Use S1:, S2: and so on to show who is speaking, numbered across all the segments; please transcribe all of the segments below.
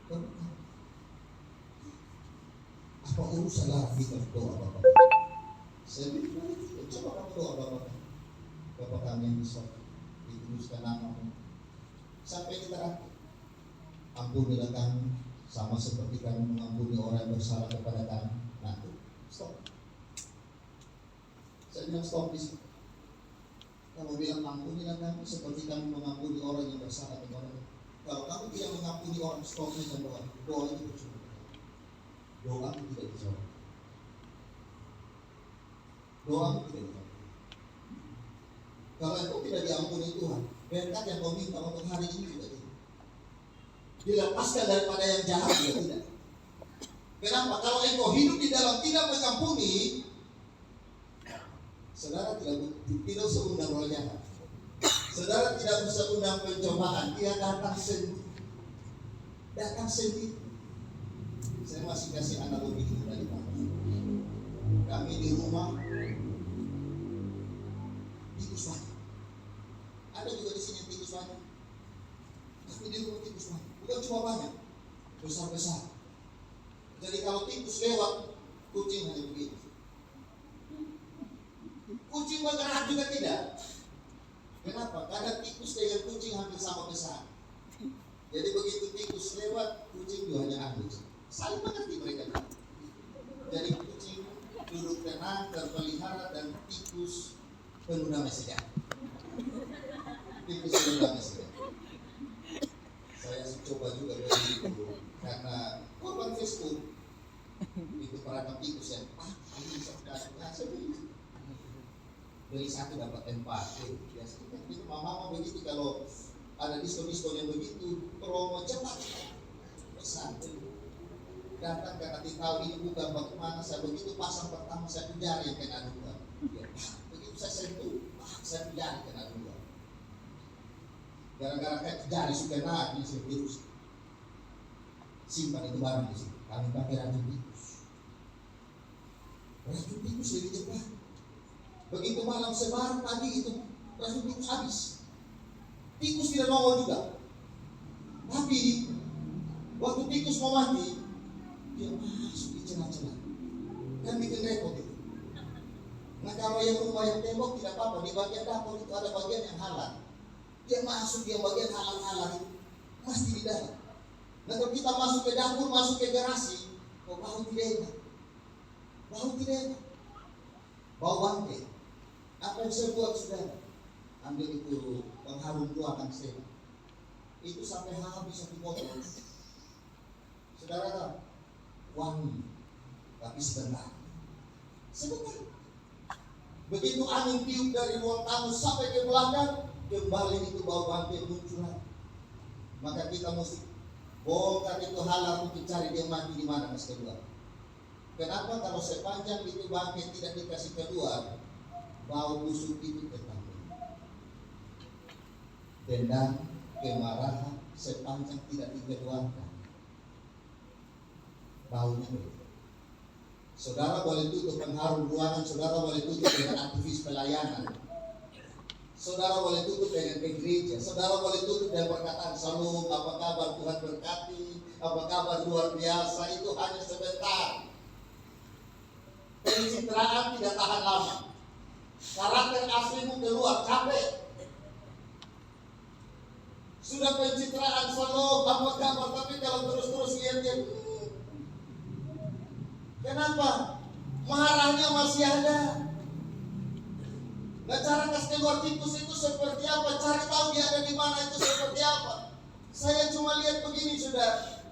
S1: Apa urusan lagi kita doa Bapak? Saya bilang, coba kamu doa Bapak. Bapak kami yang di sorga, dikuduskan namamu. Sampai kita akhir. Ampunilah kami, sama seperti kami mengampuni orang yang bersalah kepada kami. Nah, stop. Saya bilang stop di situ. Kamu bilang ampunilah kami seperti kami mengampuni orang yang bersalah kepada kami. Kalau kamu tidak mengampuni orang, stop dengan doa. Doa itu percuma. Doa itu tidak dijawab. Doa itu tidak dijawab. Kalau itu tidak diampuni Tuhan, berkat yang kau minta untuk hari ini juga tidak. Dilepaskan daripada yang jahat juga tidak. Kenapa? Kalau engkau hidup di dalam tidak mengampuni, saudara tidak usah undang roh jahat. Saudara tidak usah undang pencobaan. Dia datang sendiri. Datang sendiri. Saya masih kasih analogi itu dari mana? Kami di rumah tikus banyak. Ada juga di sini yang tikus banyak. Tapi di rumah tikus banyak. Bukan cuma banyak, besar-besar. Jadi kalau tikus lewat, kucing hanya begitu. Kucing bergerak juga tidak. Kenapa? Karena tikus dengan kucing hampir sama besar. Jadi begitu tikus lewat, kucing juga hanya halus. Saling mengerti mereka. Jadi kucing duduk tenang, terpelihara, dan tikus penuh damai sejahtera. Tikus penuh damai sejahtera. Saya coba juga begitu karena korban Facebook itu perangkap tikus yang ini bisa beli satu dapat 4. Biasanya itu mama begitu kalau ada diskon yang begitu promo cepat besar. Datang karena tahu ini bukan bagaimana saya begitu pasang pertama saya penjara yang kena 2. Begitu saya sentuh, saya penjara kena 2. Gara-gara kayak jari suka naik di virus. Simpan itu barang di situ. Kami pakai racun tikus. Racun tikus lebih cepat. Begitu malam sebar pagi itu racun tikus habis. Tikus tidak nongol juga. Tapi waktu tikus mau mati, dia masuk di celah-celah. Kan bikin repot itu. Nah kalau yang rumah yang tembok tidak apa-apa. Di bagian dapur itu ada bagian yang halal. Dia masuk di bagian halal-halal itu. Pasti di dalam. Nah kalau kita masuk ke dapur, masuk ke garasi, bau tidak enak. Bau tidak enak. Bau bangkai. Apa yang saya buat saudara? Ambil itu pengharum ruangan saya. Itu sampai habis 1 botol. Saudara tahu? Wangi, tapi sebentar. Begitu angin tiup dari ruang tamu sampai ke belakang, kembali itu bau bangkai muncul. Maka kita mesti bongkar itu halal untuk cari dia mati di mana mas kedua. Kenapa? Kalau sepanjang itu bangkai tidak dikasih keluar, bau busuk itu tetap. Dendam, kemarahan sepanjang tidak dikeluarkan, baunya begitu. Saudara boleh tutup pengharum ruangan, saudara boleh tutup dengan aktivis pelayanan, saudara boleh tutup dengan ke gereja, saudara boleh tutup dengan perkataan salam, apa kabar Tuhan berkati, apa kabar luar biasa, itu hanya sebentar. Pencitraan tidak tahan lama. Karakter aslimu keluar, capek. Sudah pencitraan salam, apa kabar, tapi kalau terus-terus lihat dia, kenapa? Marahnya masih ada. Nah cara kasih keluar tikus itu seperti apa? Cari tahu dia ada di mana itu seperti apa. Saya cuma lihat begini sudah.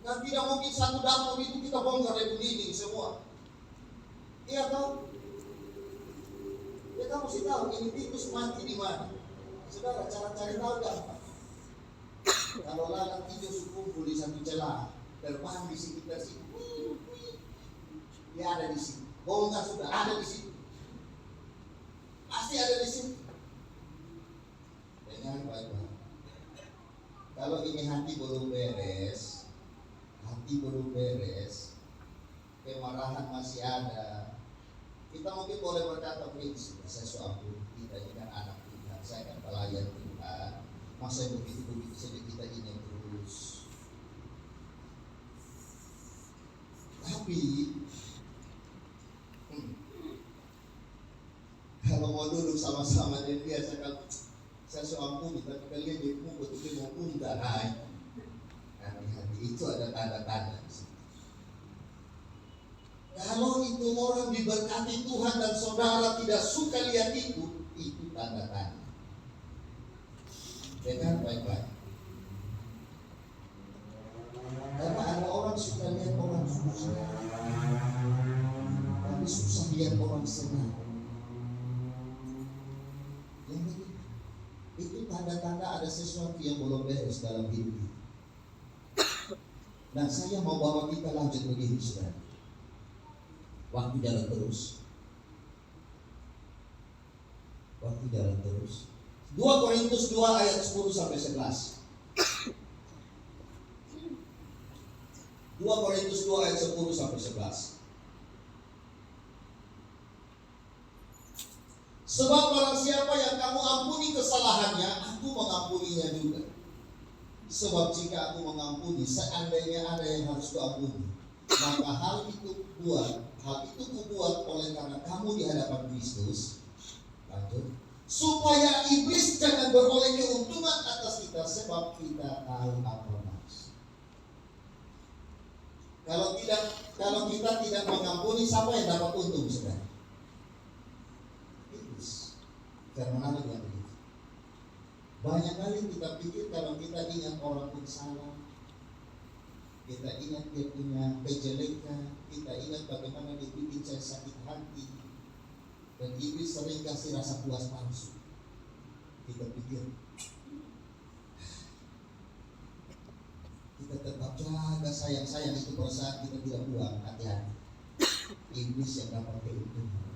S1: Kan tidak mungkin satu dapur itu kita bongkar dari dinding semua. Iya tahu? Kita mesti tahu ini tikus mati di mana. Saudara cara cari tahu gampang. Kalau lalat hijau kumpul di satu celah, terbang di sekitar situ. Dia ada di sini. Bongkar sudah ada di situ. Pasti ada di sini. Dengar baik-baik. Kalau ini hati belum beres, kemarahan masih ada. Kita mungkin boleh berkata prinsip, saya suami kita ini kan anak Tuhan, saya kan pelayan Tuhan. Masa begitu saja kita ini terus. Tapi kalau mau duduk sama-sama dia biasa kalau saya ampuni, tapi kalian dia mau betul mau undang, hati-hati, itu ada tanda-tanda. Kalau itu orang diberkati Tuhan dan saudara tidak suka lihat itu tanda-tanda. Dengar baik-baik. Karena ada orang suka lihat orang susah, tapi susah lihat orang senang. Itu tanda-tanda ada sesuatu yang belum beres dalam hidup kita. Nah, saya mau bawa kita lanjut begini, saudara. Waktu jalan terus. 2 Korintus 2 ayat 10 sampai 11. 2 Korintus 2 ayat 10 sampai 11. Sebab barang siapa yang kamu ampuni kesalahannya, aku mengampuninya juga. Sebab jika aku mengampuni, seandainya ada yang harus kuampuni, maka hal itu kubuat oleh karena kamu di hadapan Kristus. Lanjut. Supaya iblis jangan beroleh keuntungan atas kita, sebab kita tahu apa maksud. Kalau kita tidak mengampuni, siapa yang dapat untung, saudara? Iblis. Karena ada yang begitu. Banyak kali kita pikir kalau kita ingat orang pun salah, kita ingat dia punya kejelekan, kita ingat bagaimana dia bikin saya sakit hati, dan iblis sering kasih rasa puas palsu. Kita pikir kita tetap jaga sayang itu perasaan kita tidak buang, hati-hati. Iblis yang dapat keuntungan.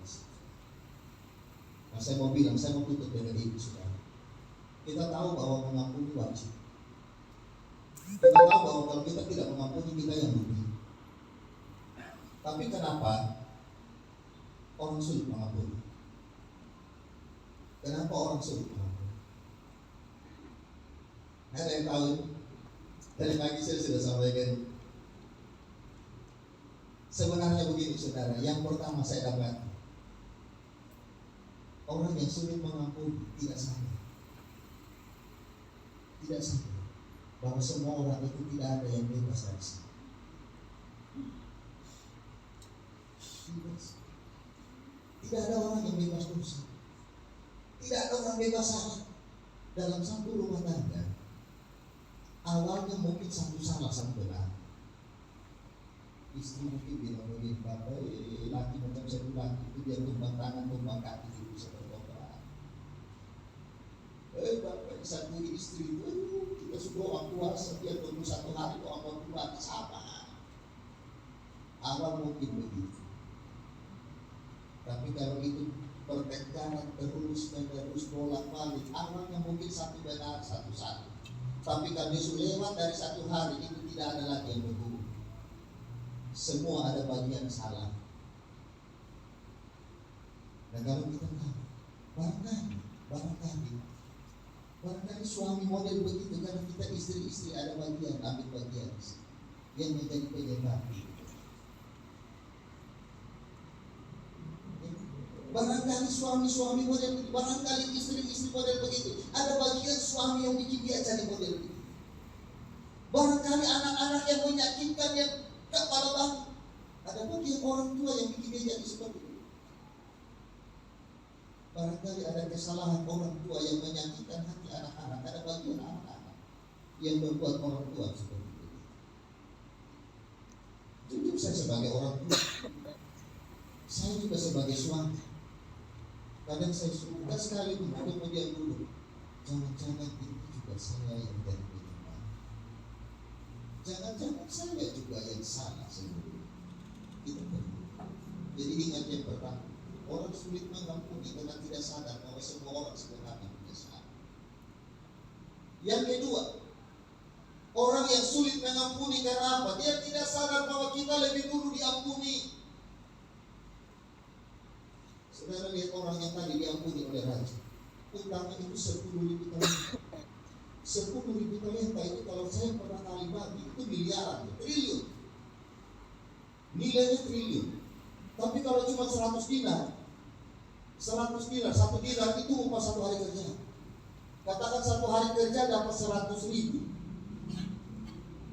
S1: Nah, saya mau tutup dengan ini, saudara. Kita tahu bahwa mengampuni wajib. Kita tahu bahwa kalau kita tidak mengampuni, kita yang rugi. Tapi kenapa orang sulit mengampuni? Kenapa orang sulit mengampuni? Ada yang tahu? Dari pagi saya sudah sampaikan. Sebenarnya begini, saudara. Yang pertama saya dapat, orang yang sulit mengampuni tidak sadar. Tidak sadar bahwa semua orang itu tidak ada yang bebas dari sini. Tidak ada orang yang bebas dosa. Tidak ada orang bebas salah. Dalam satu rumah tangga, awalnya mungkin satu salah, satu benar. Istri mungkin bilang begini, bapak laki macam satu laki itu dia tumbang tangan, tumbang kaki itu bisa berkobar. Bapak satu istri itu, kita sudah orang tua, setiap tunggu satu hari orang tua sama. Awal mungkin begitu. Tapi kalau itu pertengkaran terus bolak-balik, awalnya mungkin satu benar, satu. Tapi kalau lewat dari satu hari itu tidak ada lagi yang berguna. Semua ada bagian salah. Dan kalau kita tahu, barangkali suami model begitu, karena kita istri-istri ada bagian, ambil bagian yang menjadi penyebab. Barangkali suami model begitu, barangkali istri-istri model begitu, ada bagian suami yang bikin dia jadi model begitu. Barangkali anak-anak yang menyakitkan, yang kepala batu, ada bagian orang tua yang bikin dia jadi seperti itu. Barangkali ada kesalahan orang tua yang menyakitkan hati anak-anak, ada bagian anak-anak yang membuat orang tua seperti itu. Jujur saya sebagai orang tua, saya juga sebagai suami, kadang saya suka sekali untuk dia dulu. Jangan-jangan itu juga saya yang jadi penyebab. Jangan-jangan saya juga yang salah sebelumnya. Jadi ingat yang pertama, orang sulit mengampuni karena tidak sadar bahwa semua orang sebenarnya punya salah. Yang kedua, orang yang sulit mengampuni karena apa? Dia tidak sadar bahwa kita lebih dulu diampuni. Saudara lihat orang yang tadi diampuni oleh raja, utangnya itu 10.000 talenta. 10.000 talenta itu kalau saya pernah kali bagi itu miliaran, triliun. nilainya triliun. Tapi kalau cuma 100 dinar, 1 dinar itu upah 1 hari kerja. Katakan 1 hari kerja dapat 100.000.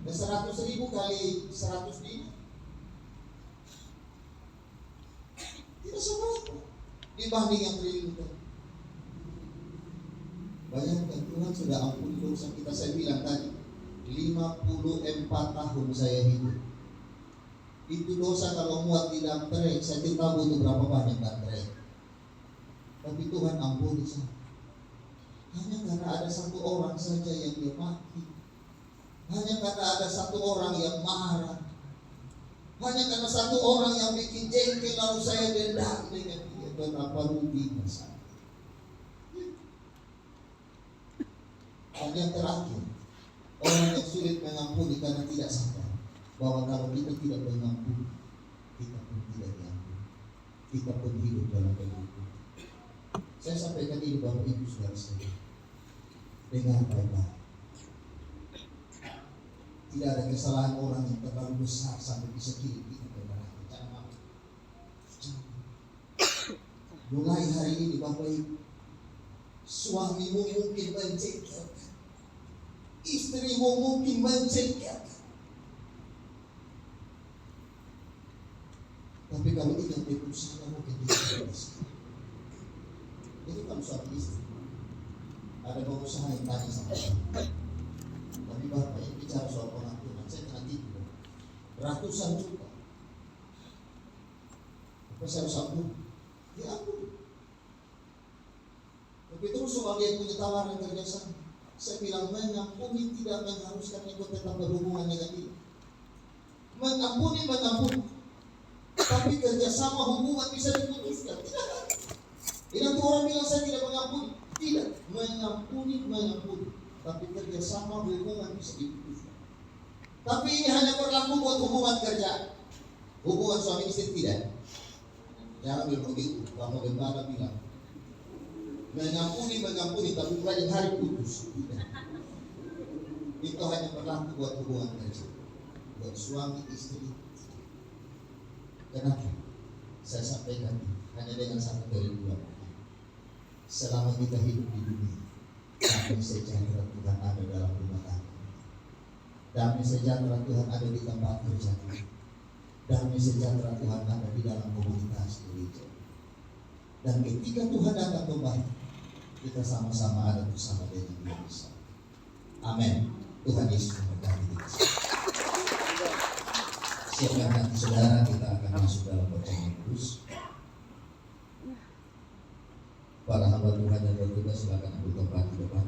S1: 100.000 kali 100 dinar, tidak seberapa dibanding yang triliun itu. Bayangkan, Tuhan sudah ampuni dosa kita. Saya bilang tadi, 54 tahun saya hidup. Itu dosa kalau muat di dalam trek, saya tidak tahu butuh berapa banyak trek. Tapi Tuhan ampuni saya. Hanya karena ada 1 orang saja yang dia mati. Hanya karena ada 1 orang yang marah. Hanya karena 1 orang yang bikin jengkel lalu saya dendam dengan dia. Betapa ruginya saya. Dan yang terakhir, orang yang sulit mengampuni karena tidak sadar bahwa kalau kita tidak mengampuni, kita pun tidak diampuni, kita pun hidup dalam kehidupan. Saya sampaikan ini Bapak Ibu Saudara sekalian, dengar baik-baik. Tidak ada kesalahan orang yang terlalu besar sampai bisa kirim kita ke neraka. Jangan mau. Mulai hari ini Bapak Ibu, suamimu mungkin mencengkelkan, istrimu mungkin mencengkelkan. Tapi kalau ingat itu usaha mungkin tidak bisa. Itu kalau suami istri ada pengusaha yang tanya sama saya. Tapi Bapak yang bicara soal pengampunan, saya kena tipu ratusan juta. Apa saya harus ampun? Ya ampun. Tapi terus soal dia punya tawaran kerjasama, saya bilang mengampuni tidak mengharuskan ikut tetap berhubungan dengan dia. Mengampuni. Tapi kerjasama hubungan bisa diputuskan. Tidak. Tidak tuh orang bilang saya tidak mengampuni. Tidak. Mengampuni. Tapi kerjasama hubungan bisa diputuskan. Tapi ini hanya berlaku buat hubungan kerja. Hubungan suami istri tidak. Jangan bilang begitu. Kalau gembala bilang mengampuni, tapi banyak hari putus. Tidak. Itu hanya berlaku buat hubungan kerja, buat suami istri. Kenapa? Saya sampaikan hanya dengan 1 dari 2. Selama kita hidup di dunia, damai sejahtera Tuhan ada dalam rumah tangga. Damai sejahtera Tuhan ada di tempat kerja. Damai sejahtera Tuhan ada di dalam komunitas gereja. Dan ketika Tuhan datang kembali, kita sama-sama ada bersama dengan Dia bersama. Amin. Tuhan Yesus memberkati kita. Siapkan hati saudara, kita akan masuk dalam bacaan kudus. Para hamba Tuhan yang bertugas silakan ambil tempat di depan.